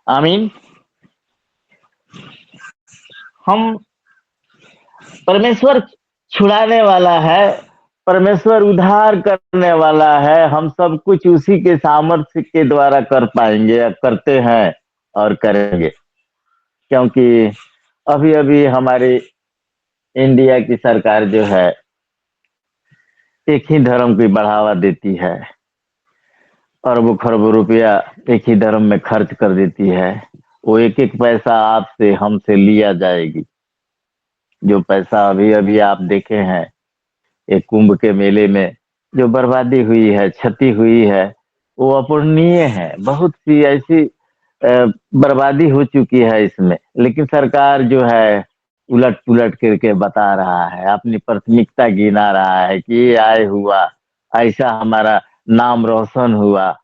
आमीन। हम परमेश्वर छुड़ाने वाला है, परमेश्वर उद्धार करने वाला है। हम सब कुछ उसी के सामर्थ्य के द्वारा कर पाएंगे, या करते हैं और करेंगे। क्योंकि अभी अभी हमारी इंडिया की सरकार जो है एक ही धर्म की बढ़ावा देती है, अरबों खरबों रुपया एक ही धर्म में खर्च कर देती है। वो एक एक पैसा आपसे हमसे लिया जाएगी। जो पैसा अभी अभी आप देखे हैं एक कुंभ के मेले में जो बर्बादी हुई है, क्षति हुई है, वो अपूरणीय है। बहुत सी ऐसी बर्बादी हो चुकी है इसमें, लेकिन सरकार जो है उलट पुलट करके बता रहा है, अपनी प्राथमिकता गिना रहा है कि ये आय हुआ, ऐसा हमारा नाम रोशन हुआ।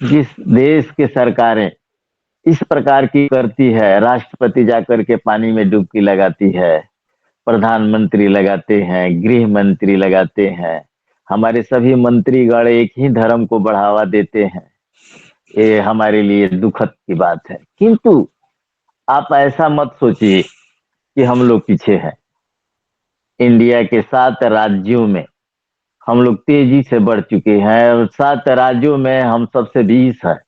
जिस देश के सरकारें इस प्रकार की करती है, राष्ट्रपति जाकर के पानी में डुबकी लगाती है, प्रधानमंत्री लगाते हैं, गृह मंत्री लगाते हैं, हमारे सभी मंत्रीगण एक ही धर्म को बढ़ावा देते हैं, ये हमारे लिए दुखद की बात है। किंतु आप ऐसा मत सोचिए कि हम लोग पीछे हैं। इंडिया के 7 राज्यों में हम लोग तेजी से बढ़ चुके हैं, और 7 राज्यों में हम सबसे 20 है।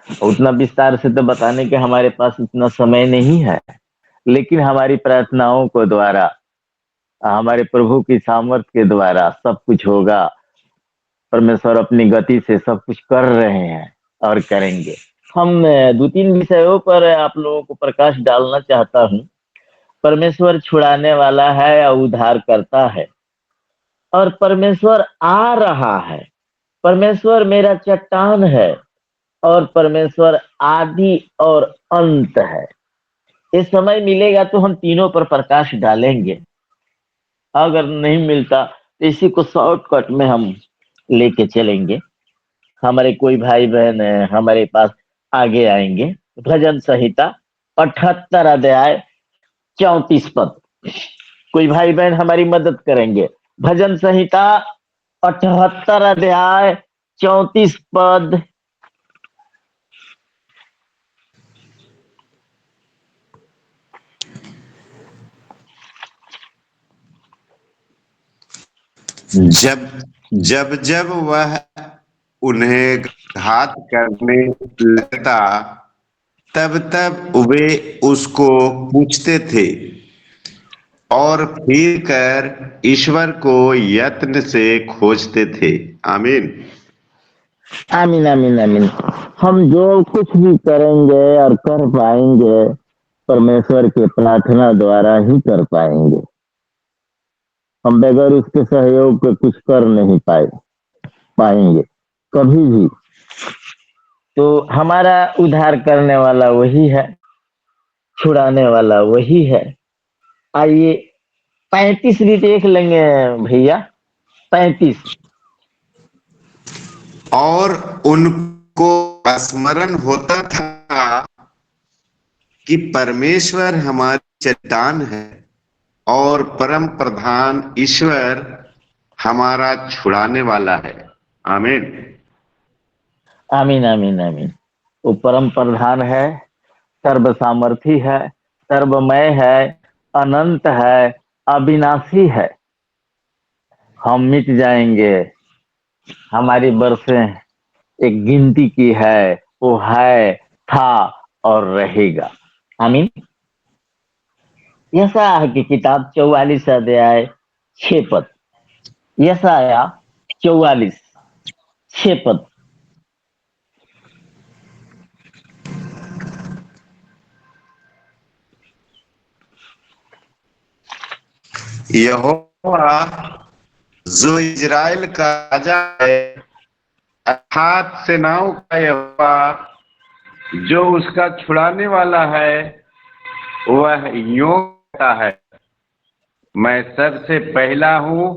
उतना विस्तार से तो बताने के हमारे पास उतना समय नहीं है, लेकिन हमारी प्रार्थनाओं को द्वारा, हमारे प्रभु की सामर्थ्य के द्वारा सब कुछ होगा। परमेश्वर अपनी गति से सब कुछ कर रहे हैं और करेंगे। हम 2-3 विषयों पर आप लोगों को प्रकाश डालना चाहता हूं। परमेश्वर छुड़ाने वाला है या उद्धार करता है, और परमेश्वर आ रहा है। परमेश्वर मेरा चट्टान है, और परमेश्वर आदि और अंत है। ये समय मिलेगा तो हम तीनों पर प्रकाश डालेंगे। अगर नहीं मिलता तो इसी को शॉर्टकट में हम लेके चलेंगे। हमारे कोई भाई बहन है हमारे पास आगे आएंगे। भजन संहिता 78 अध्याय 34 पद, कोई भाई बहन हमारी मदद करेंगे। भजन संहिता 78 अध्याय 34 पद। जब जब जब वह उन्हें घात करने लगता, तब तब वे उसको पूछते थे और फिर कर ईश्वर को यत्न से खोजते थे। आमीन। आमीन आमीन आमीन। हम जो कुछ भी करेंगे और कर पाएंगे, परमेश्वर के प्रार्थना द्वारा ही कर पाएंगे। हम बगैर उसके सहयोग के कुछ कर नहीं पाएंगे कभी भी। तो हमारा उद्धार करने वाला वही है, छुड़ाने वाला वही है। आइए 35 भी देख लेंगे भैया। 35। और उनको स्मरण होता था कि परमेश्वर हमारी चट्टान है और परम प्रधान ईश्वर हमारा छुड़ाने वाला है। आमीन आमीन आमीन आमीन। वो परम प्रधान है, सर्व सामर्थी है, सर्वमय है, अनंत है, अविनाशी है। हम मिट जाएंगे, हमारी बरसें एक गिनती की है, वो है, था और रहेगा। आमीन। यशायाह की किताब 44 अध्याय 6 पद। यशायाह 44 6 पद। यहोवा जो इजराइल का राजा है, अर्थात सेनाओं का यहोवा जो उसका छुड़ाने वाला है, वह यूं कहता है, मैं सबसे पहला हूं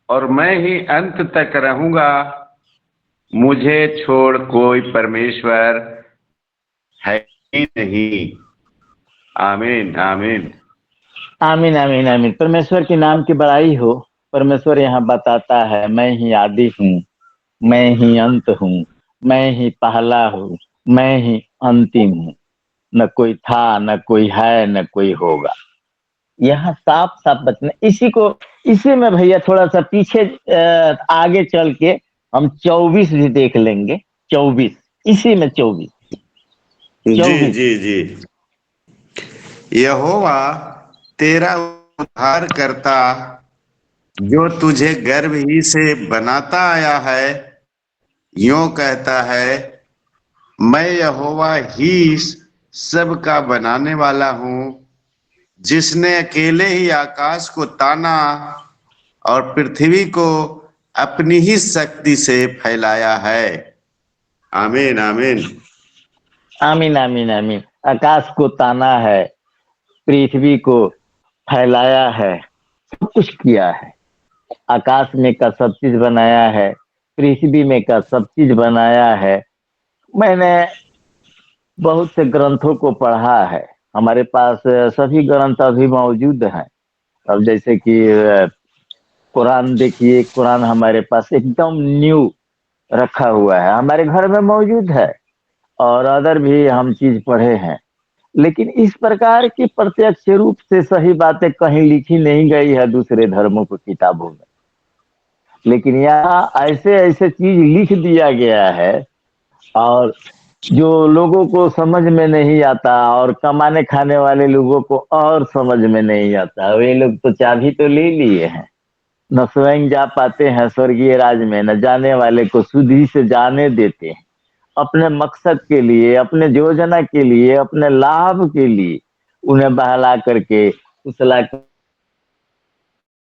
और मैं ही अंत तक रहूंगा। मुझे छोड़ कोई परमेश्वर है ही नहीं। आमीन आमीन आमीन आमीन आमीन। परमेश्वर के नाम की बड़ाई हो। परमेश्वर यहाँ बताता है, मैं ही आदि हूँ, मैं ही अंत हूँ, मैं ही पहला हूँ, मैं ही अंतिम हूँ, न कोई था, न कोई है, न कोई होगा। यहाँ साफ साफ बचना इसी में भैया थोड़ा सा पीछे आगे चल के हम 24 भी देख लेंगे। 24, इसी में 24। जी 24। जी जी। यहोवा तेरा उद्धार करता, जो तुझे गर्भ ही से बनाता आया है, यूं कहता है, मैं यहोवा ही सब का बनाने वाला हूँ, जिसने अकेले ही आकाश को ताना और पृथ्वी को अपनी ही शक्ति से फैलाया है। आमीन आमीन। आमीन आमीन आमीन। आकाश को ताना है, पृथ्वी को फैलाया है, सब कुछ किया है। आकाश में का सब चीज बनाया है, पृथ्वी में का सब चीज बनाया है। मैंने बहुत से ग्रंथों को पढ़ा है, हमारे पास सभी ग्रंथ अभी मौजूद हैं। अब जैसे कि कुरान देखिए, कुरान हमारे पास एकदम न्यू रखा हुआ है, हमारे घर में मौजूद है। और अदर भी हम चीज पढ़े हैं, लेकिन इस प्रकार की प्रत्यक्ष रूप से सही बातें कहीं लिखी नहीं गई है दूसरे धर्मों की किताबों में। लेकिन यहाँ ऐसे ऐसे चीज लिख दिया गया है, और जो लोगों को समझ में नहीं आता, और कमाने खाने वाले लोगों को और समझ में नहीं आता। वे लोग तो चाबी तो ले लिए हैं, न स्वयं जा पाते हैं स्वर्गीय राज में, न जाने वाले को सुधि से जाने देते हैं। अपने मकसद के लिए, अपने योजना के लिए, अपने लाभ के लिए उन्हें बहला करके, फुसला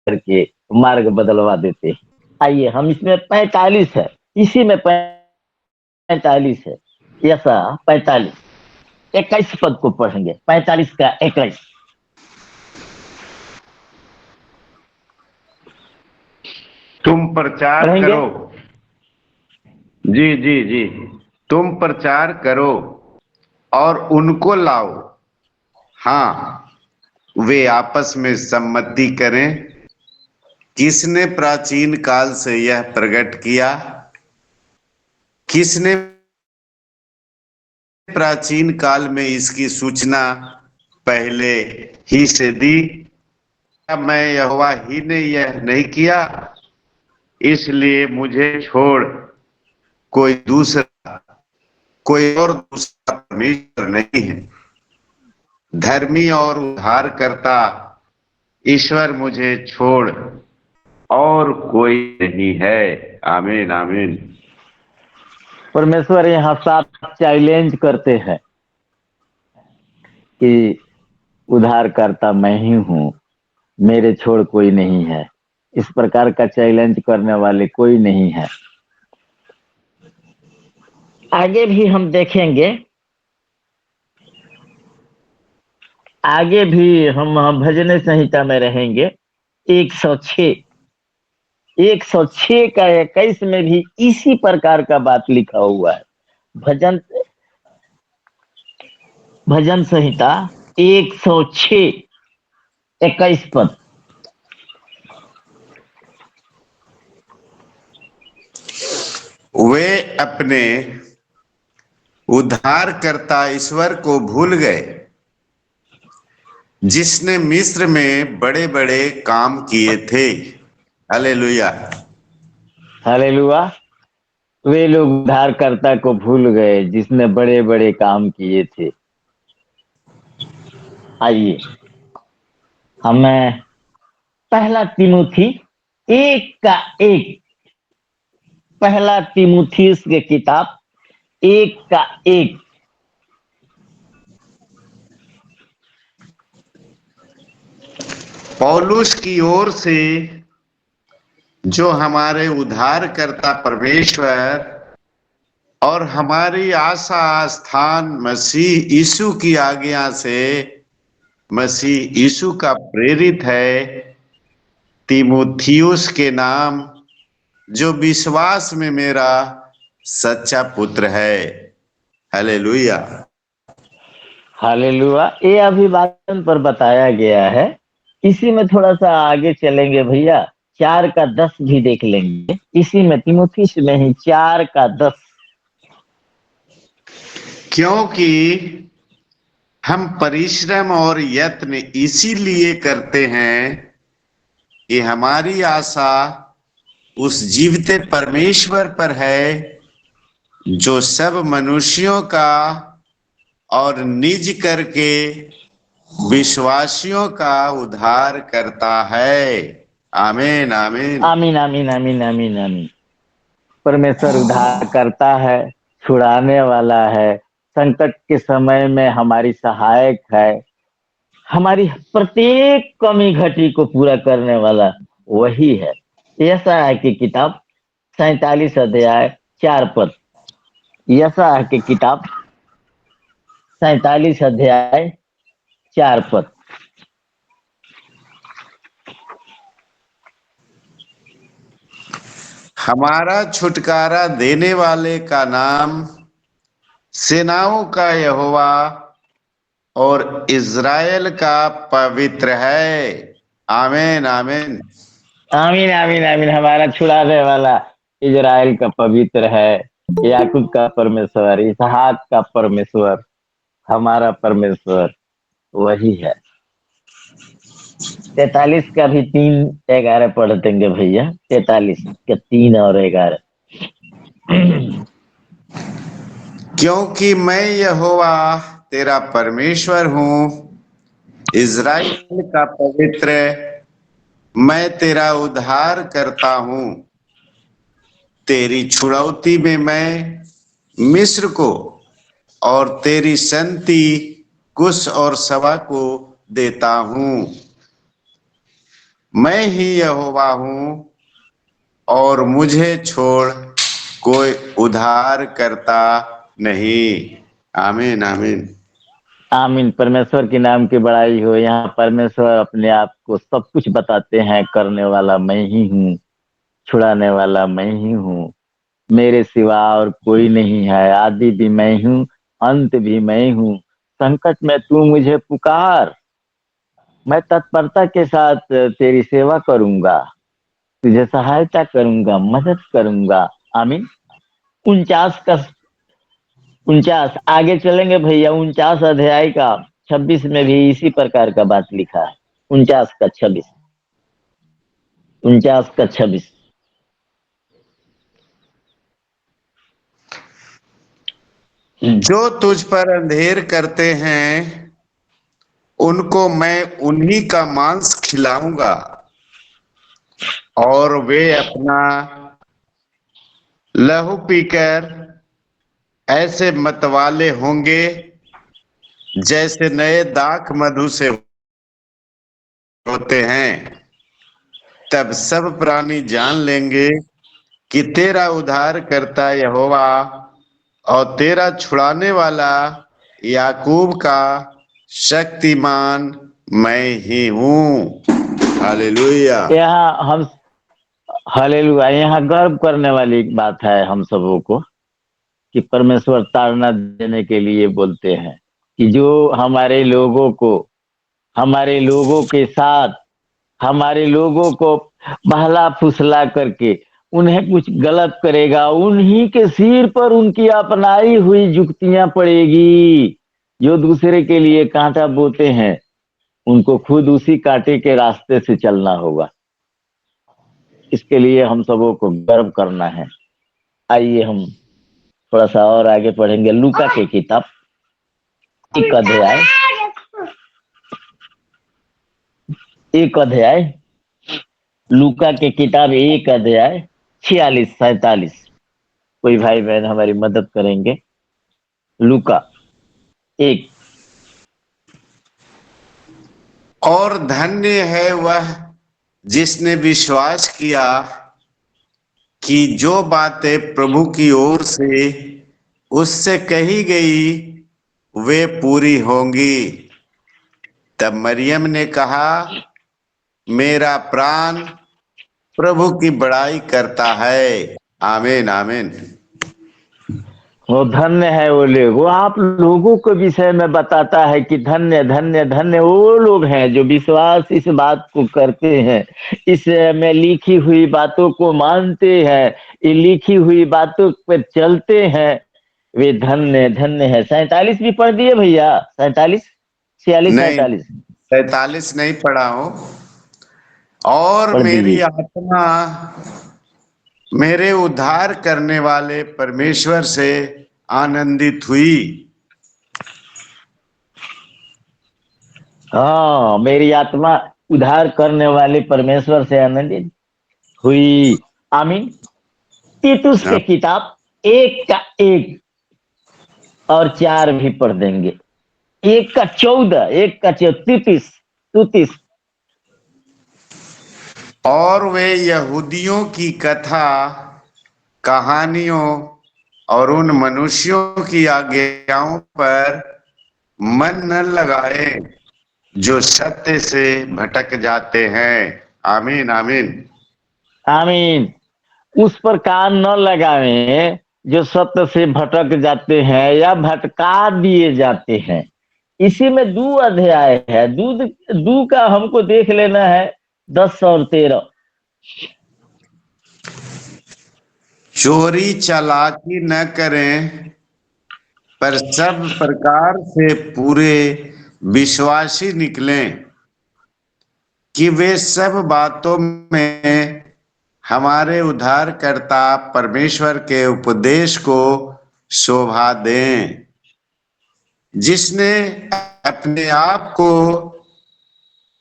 करके मार्ग बदलवा देते हैं। आइए हम इसमें 45 है, इसी में 45 है। ऐसा 45, 21 पद को पढ़ेंगे, 45 का 21। तुम प्रचार पढ़ेंगे। करो। जी जी जी। तुम प्रचार करो और उनको लाओ। हाँ, वे आपस में सम्मति करें। किसने प्राचीन काल से यह प्रकट किया? किसने प्राचीन काल में इसकी सूचना पहले ही से दी? क्या मैं यहोवा ही ने यह नहीं किया? इसलिए मुझे छोड़ कोई और दूसरा परमेश्वर नहीं है। धर्मी और उद्धार करता ईश्वर मुझे छोड़ और कोई नहीं है। आमीन आमीन। परमेश्वर यहाँ साथ चैलेंज करते हैं कि उद्धार करता मैं ही हूँ, मेरे छोड़ कोई नहीं है। इस प्रकार का चैलेंज करने वाले कोई नहीं है। आगे भी हम देखेंगे, आगे भी हम भजन संहिता में रहेंगे। 106, 106 का 21 में भी इसी प्रकार का बात लिखा हुआ है। भजन संहिता 106, 21 पद। वे अपने उद्धारकर्ता ईश्वर को भूल गए, जिसने मिस्र में बड़े बड़े काम किए थे। हालेलुया। हालेलुया। वे लोग उद्धारकर्ता को भूल गए, जिसने बड़े बड़े काम किए थे। आइए हमें पहला तिमुथी 1 का 1, पहला तिमुथियुस की किताब 1 का 1। पौलुस की ओर से, जो हमारे उद्धारकर्ता परमेश्वर और हमारी आशा स्थान मसीह यीशु की आज्ञा से मसीह यीशु का प्रेरित है, तीमुथियुस के नाम, जो विश्वास में मेरा सच्चा पुत्र है। हालेलुया। हालेलुया। ये अभिवादन पर बताया गया है। इसी में थोड़ा सा आगे चलेंगे भैया, 4 का 10 भी देख लेंगे। इसी में तिमुथियुस में ही 4 का 10। क्योंकि हम परिश्रम और यत्न इसीलिए करते हैं कि हमारी आशा उस जीवते परमेश्वर पर है जो सब मनुष्यों का और निज करके विश्वासियों का उद्धार करता है। आमीन आमीन। आमीन आमीन आमीन आमीन आमीन। परमेश्वर उद्धार करता है, छुड़ाने वाला है, संकट के समय में हमारी सहायक है, हमारी प्रत्येक कमी घटी को पूरा करने वाला वही है। यशायाह की किताब 47 अध्याय 4 पद। यशायाह की किताब 47 अध्याय 4 पद। हमारा छुटकारा देने वाले का नाम सेनाओं का यहोवा और इज़राइल का पवित्र है। आमीन आमीन। आमीन आमीन आमीन। हमारा छुड़ाने वाला इजराइल का पवित्र है, याकूब का परमेश्वर, इसहाक का परमेश्वर, हमारा परमेश्वर वही है। 43 का भी 3-11 पढ़ देंगे भैया। 43 का 3 और 11। क्योंकि मैं यहोवा तेरा परमेश्वर हूँ, इज़राइल का पवित्र, मैं तेरा उद्धार करता हूँ। तेरी छुड़ौती में मैं मिस्र को और तेरी संति कुश और सवा को देता हूँ। मैं ही यहोवा हूँ और मुझे छोड़ कोई उद्धार करता नहीं। आमीन आमीन। आमीन। परमेश्वर के नाम की बड़ाई हो। यहाँ परमेश्वर अपने आप को सब कुछ बताते हैं, करने वाला मैं ही हूँ, छुड़ाने वाला मैं ही हूँ, मेरे सिवा और कोई नहीं है, आदि भी मैं हूँ, अंत भी मैं हूँ। संकट में तू मुझे पुकार, मैं तत्परता के साथ तेरी सेवा करूंगा, तुझे सहायता करूंगा, मदद करूंगा। आमीन। 49 आगे चलेंगे भैया। 49 अध्याय का 26 में भी इसी प्रकार का बात लिखा है। 49 का 26। 49 का 26। जो तुझ पर अंधेर करते हैं उनको मैं उन्हीं का मांस खिलाऊंगा और वे अपना लहू पीकर ऐसे मतवाले होंगे जैसे नए दाख मधु से होते हैं। तब सब प्राणी जान लेंगे कि तेरा उद्धार करता यहोवा और तेरा छुड़ाने वाला याकूब का शक्तिमान मैं ही हूँ। हालेलुया। यहाँ हम हालेलुया, यहाँ गर्व करने वाली बात है हम सबों को कि परमेश्वर ताड़ना देने के लिए बोलते हैं कि जो हमारे लोगों के साथ, हमारे लोगों को बहला फुसला करके उन्हें कुछ गलत करेगा, उन्हीं के सिर पर उनकी अपनाई हुई जुक्तियां पड़ेगी। जो दूसरे के लिए कांटा बोते हैं उनको खुद उसी कांटे के रास्ते से चलना होगा। इसके लिए हम सबों को गर्व करना है। आइए हम थोड़ा सा और आगे पढ़ेंगे। लूका की किताब 1 अध्याय 1 अध्याय, लूका के किताब 1 अध्याय 46-47। कोई भाई बहन हमारी मदद करेंगे। लूका 1। और धन्य है वह जिसने विश्वास किया कि जो बातें प्रभु की ओर से उससे कही गई वे पूरी होंगी। तब मरियम ने कहा, मेरा प्राण प्रभु की बड़ाई करता है। आमीन आमीन। वो धन्य है वो लोग, वो आप लोगों के विषय में बताता है कि धन्य धन्य धन्य वो लोग हैं जो विश्वास इस बात को करते हैं, इस में लिखी हुई बातों को मानते हैं, ये लिखी हुई बातों पर चलते हैं। वे धन्य धन्य है। 47 भी पढ़ दिए भैया? 47, 46, नहीं, 47 47 नहीं पढ़ा हूं। और पढ़ मेरी दीजिए। आत्मा मेरे उद्धार करने वाले परमेश्वर से आनंदित हुई। हाँ, मेरी आत्मा उद्धार करने वाले परमेश्वर से आनंदित हुई। आमीन। तीतुस के किताब 1 का 1 और 4 भी पढ़ देंगे। 1 का 14, 1 का 14, 33, 33। और वे यहूदियों की कथा कहानियों और उन मनुष्यों की आज्ञाओं पर मन न लगाए जो सत्य से भटक जाते हैं। आमीन आमीन। आमीन। उस पर कान न लगावें जो सत्य से भटक जाते हैं या भटका दिए जाते हैं। इसी में 2 अध्याय है। दूध दू का हमको देख लेना है 10 और 13। चोरी चालाकी न करें, पर सब प्रकार से पूरे विश्वासी निकलें, कि वे सब बातों में हमारे उद्धारकर्ता परमेश्वर के उपदेश को शोभा दें, जिसने अपने आप को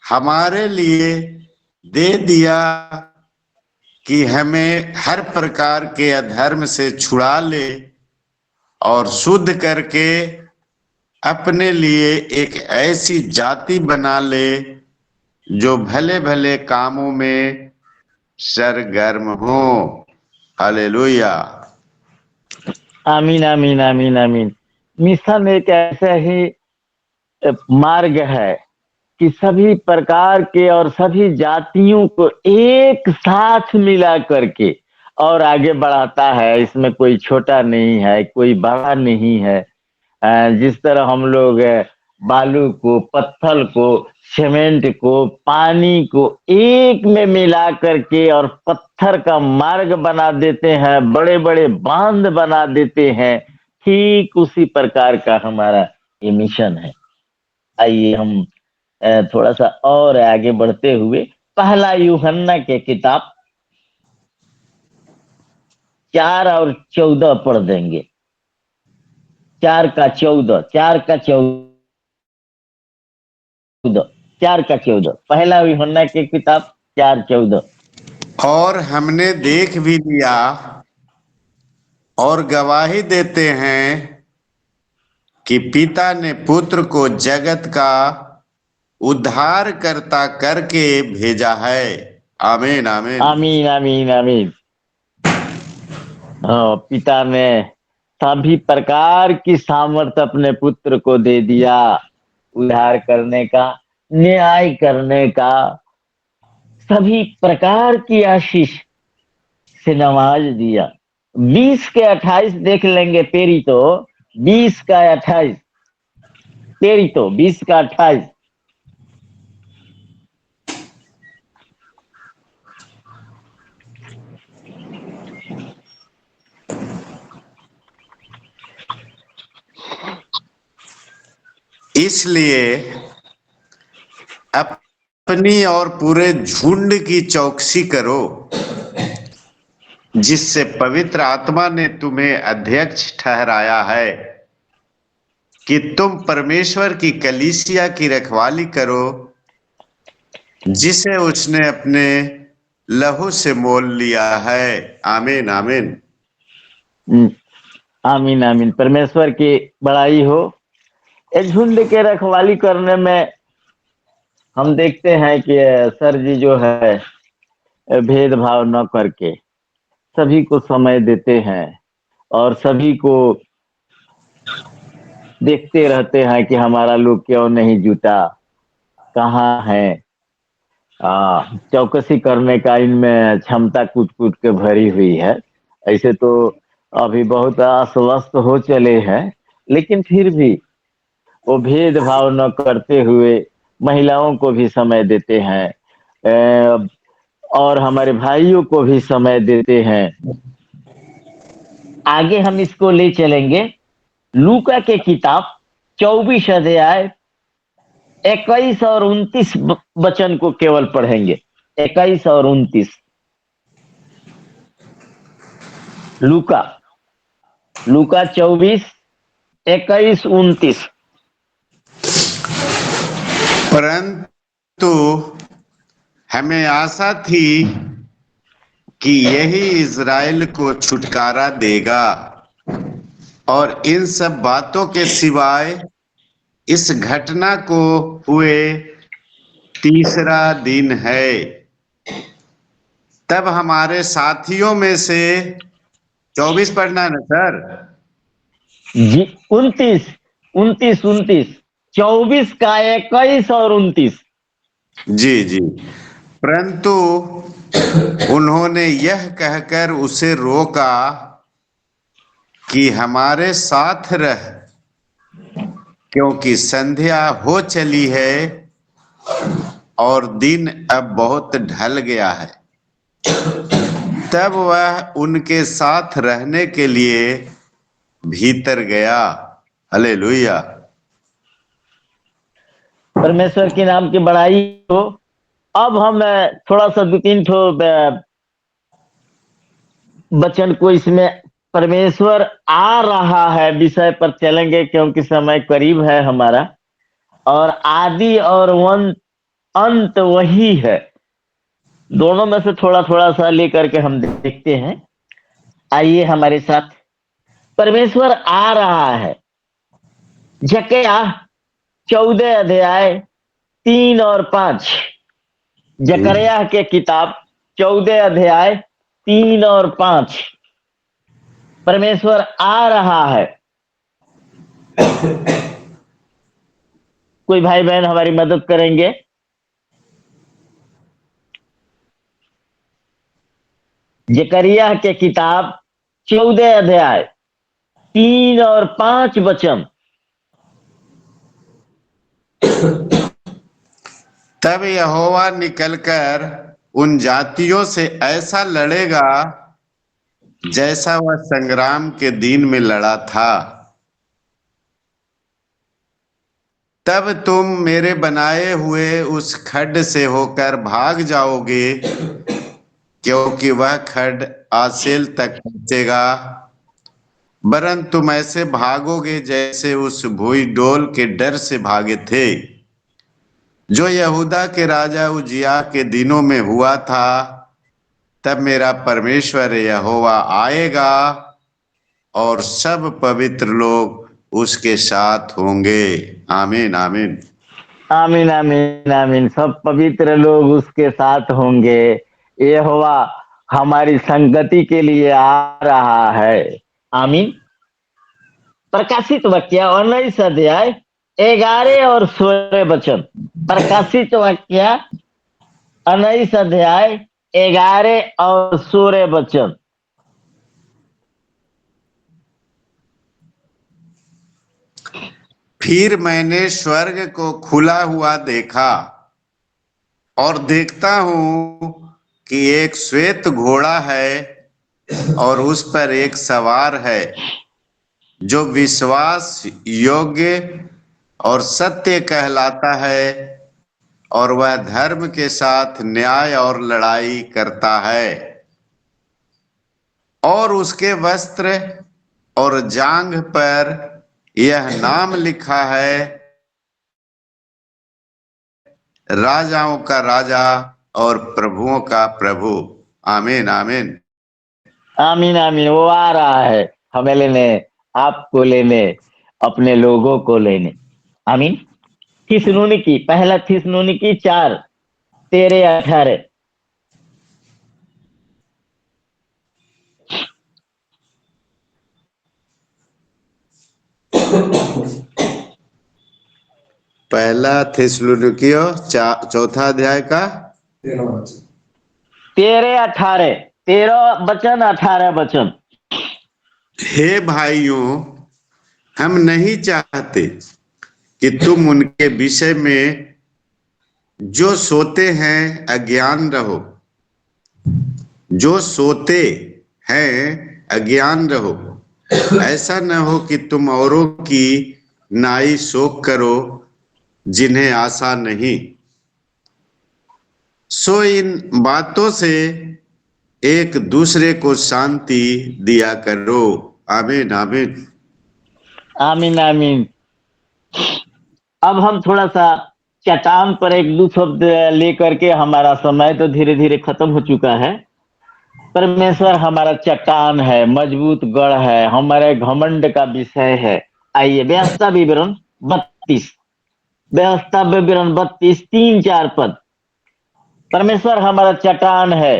हमारे लिए दे दिया कि हमें हर प्रकार के अधर्म से छुड़ा ले और शुद्ध करके अपने लिए एक ऐसी जाति बना ले जो भले भले कामों में सरगर्म हो। हालेलुया। आमीन आमीन आमीन आमीन। मिशन एक ऐसा ही मार्ग है कि सभी प्रकार के और सभी जातियों को एक साथ मिला करके और आगे बढ़ाता है। इसमें कोई छोटा नहीं है, कोई बड़ा नहीं है। जिस तरह हम लोग बालू को, पत्थर को, सीमेंट को, पानी को एक में मिला करके और पत्थर का मार्ग बना देते हैं, बड़े बड़े बांध बना देते हैं, ठीक उसी प्रकार का हमारा ये मिशन है। आइए हम थोड़ा सा और आगे बढ़ते हुए पहला यूहन्ना के किताब 4 और 14 पढ़ देंगे। 4 का 14, 4 का 14 पहला यूहन्ना की किताब 4:14। और हमने देख भी लिया और गवाही देते हैं कि पिता ने पुत्र को जगत का उद्धारकर्ता करके भेजा है। आमीन आमीन। आमीन आमीन आमीन। हाँ, पिता ने सभी प्रकार की सामर्थ अपने पुत्र को दे दिया, उद्धार करने का, न्याय करने का, सभी प्रकार की आशीष से नवाज दिया। 20 के 28 देख लेंगे। पेरी तो 20 का 28, पेरी तो 20 का 28। इसलिए अपनी और पूरे झुंड की चौकसी करो, जिससे पवित्र आत्मा ने तुम्हें अध्यक्ष ठहराया है, कि तुम परमेश्वर की कलीसिया की रखवाली करो, जिसे उसने अपने लहू से मोल लिया है। आमीन आमीन। आमीन आमीन। परमेश्वर की बड़ाई हो। इस झुंड के रखवाली करने में हम देखते हैं कि सर जी जो है भेदभाव न करके सभी को समय देते हैं और सभी को देखते रहते हैं कि हमारा लोग क्यों नहीं जुटा, कहाँ है। चौकसी करने का इनमें क्षमता कूट कूट के भरी हुई है। ऐसे तो अभी बहुत अस्वस्थ हो चले हैं, लेकिन फिर भी वो भेदभाव न करते हुए महिलाओं को भी समय देते हैं और हमारे भाइयों को भी समय देते हैं। आगे हम इसको ले चलेंगे। लूका के किताब 24 अध्याय 21 और 29 वचन को केवल पढ़ेंगे। 21 और 29। लूका 24 21 29। परंतु हमें आशा थी कि यही इज़राइल को छुटकारा देगा, और इन सब बातों के सिवाय इस घटना को हुए तीसरा दिन है। तब हमारे साथियों में से 24 पढ़ना है ना सर? जी 29 29 29। 24 का 21 और 29। जी जी। परंतु उन्होंने यह कहकर उसे रोका कि हमारे साथ रह, क्योंकि संध्या हो चली है और दिन अब बहुत ढल गया है। तब वह उनके साथ रहने के लिए भीतर गया। हालेलुया। परमेश्वर के नाम की बड़ाई हो। अब हम थोड़ा सा 2-3 ठो वचन को इसमें परमेश्वर आ रहा है विषय पर चलेंगे, क्योंकि समय करीब है हमारा, और आदि और अंत वही है। दोनों में से थोड़ा थोड़ा सा लेकर के हम देखते हैं। आइए हमारे साथ। परमेश्वर आ रहा है। जकरिया 14 अध्याय 3 और 5। जकरिया के किताब 14 अध्याय 3 और 5। परमेश्वर आ रहा है। कोई भाई बहन हमारी मदद करेंगे? जकरिया के किताब 14 अध्याय 3 और 5 वचन। तब यहोवा निकलकर उन जातियों से ऐसा लड़ेगा जैसा वह संग्राम के दिन में लड़ा था। तब तुम मेरे बनाए हुए उस खड्ड से होकर भाग जाओगे, क्योंकि वह खड्ड आसेल तक पहुंचेगा। वरन तुम ऐसे भागोगे जैसे उस भुई डोल के डर से भागे थे, जो यहूदा के राजा उजिया के दिनों में हुआ था। तब मेरा परमेश्वर यहोवा आएगा और सब पवित्र लोग उसके साथ होंगे। आमीन आमीन। आमीन आमीन आमीन। सब पवित्र लोग उसके साथ होंगे। यहोवा हमारी संगति के लिए आ रहा है। आमीन। प्रकाशित वाक्य 19 अध्याय 11 और 16 वचन। प्रकाशित वाक्य 19 अध्याय 11 और 16 वचन। फिर मैंने स्वर्ग को खुला हुआ देखा, और देखता हूं कि एक श्वेत घोड़ा है, और उस पर एक सवार है, जो विश्वास योग्य और सत्य कहलाता है, और वह धर्म के साथ न्याय और लड़ाई करता है। और उसके वस्त्र और जांघ पर यह नाम लिखा है, राजाओं का राजा और प्रभुओं का प्रभु। आमीन आमीन। आमीन आमीन। वो आ रहा है हमें लेने, आपको लेने, अपने लोगों को लेने। आमीन। थिस्सलुनीकी, पहला थिस्सलुनीकी 4:13-18। पहला थिस्सलुनीकियों चौथा अध्याय का 13-18। 13 वचन 18 वचन। हे भाइयों, हम नहीं चाहते कि तुम उनके विषय में जो सोते हैं अज्ञान रहो, जो सोते हैं अज्ञान रहो, ऐसा न हो कि तुम औरों की नाई शोक करो जिन्हें आशा नहीं। सो इन बातों से एक दूसरे को शांति दिया करो। आमीन आमीन। आमीन आमीन। अब हम थोड़ा सा चट्टान पर एक दो शब्द लेकर के, हमारा समय तो धीरे धीरे खत्म हो चुका है। परमेश्वर हमारा चट्टान है, मजबूत गढ़ है, हमारे घमंड का विषय है। आइए व्यवस्था विवरण 32, व्यवस्था विवरण 32 3-4 पद। परमेश्वर हमारा चट्टान है,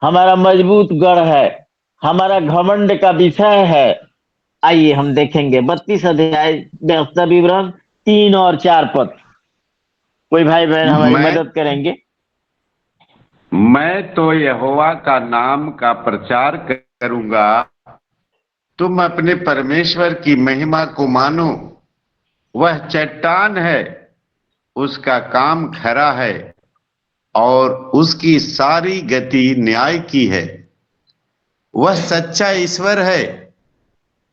हमारा मजबूत गढ़ है, हमारा घमंड का विषय है। आइए हम देखेंगे 32 अध्याय व्यवस्था विवरण 3 और 4 पद। कोई भाई बहन हमारी मदद करेंगे? मैं तो यहोवा का नाम का प्रचार करूंगा, तुम अपने परमेश्वर की महिमा को मानो। वह चट्टान है, उसका काम खरा है और उसकी सारी गति न्याय की है। वह सच्चा ईश्वर है,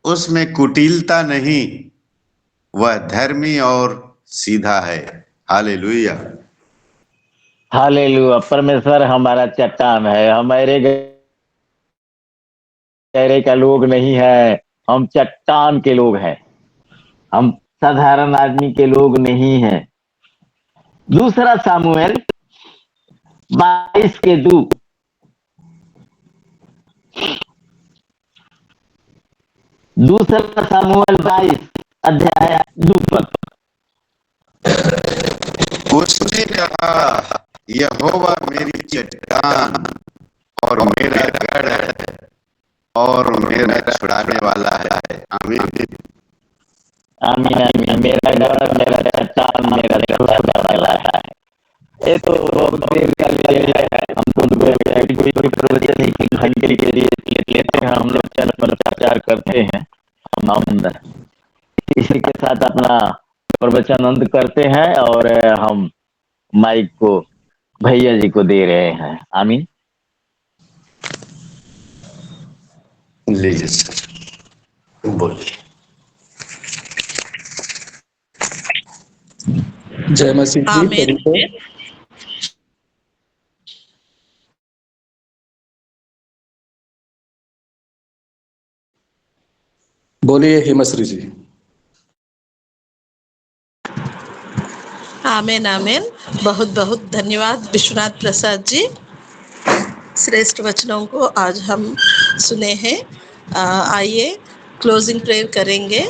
उसमें कुटिलता नहीं। वह धर्मी और सीधा है। हालेलुया। हालेलुया। परमेश्वर हमारा चट्टान है, हमारे गहरे का लोग नहीं है, हम चट्टान के लोग हैं, हम साधारण आदमी के लोग नहीं हैं। दूसरा सामुएल 22 के 2। दूसरा सामुएल 22 अध्याय 2 पद। उसने कहा, यहोवा मेरी चट्टान और मेरा गढ़ है और मेरा छुड़ाने वाला है। आमीन आमीन आमीन। मेरा गढ़, मेरा चट्टान, मेरा छुड़ाने वाला है। ये तो बहुत देर का लिए है। हम तो कोई प्रवचन एक घंटे के लिए लेते हैं, हम लोग चैनल पर प्रचार करते हैं। हम इसी के साथ अपना प्रवचन अंत करते हैं और हम माइक को भैया जी को दे रहे हैं। आमीन। लीजिए सर, बोलिए। जय मसीह जी। आमीन। बोलिए हिमश्री जी। आमीन आमीन। बहुत बहुत धन्यवाद विश्वनाथ प्रसाद जी, श्रेष्ठ वचनों को आज हम सुने हैं। आइए क्लोजिंग प्रेयर करेंगे।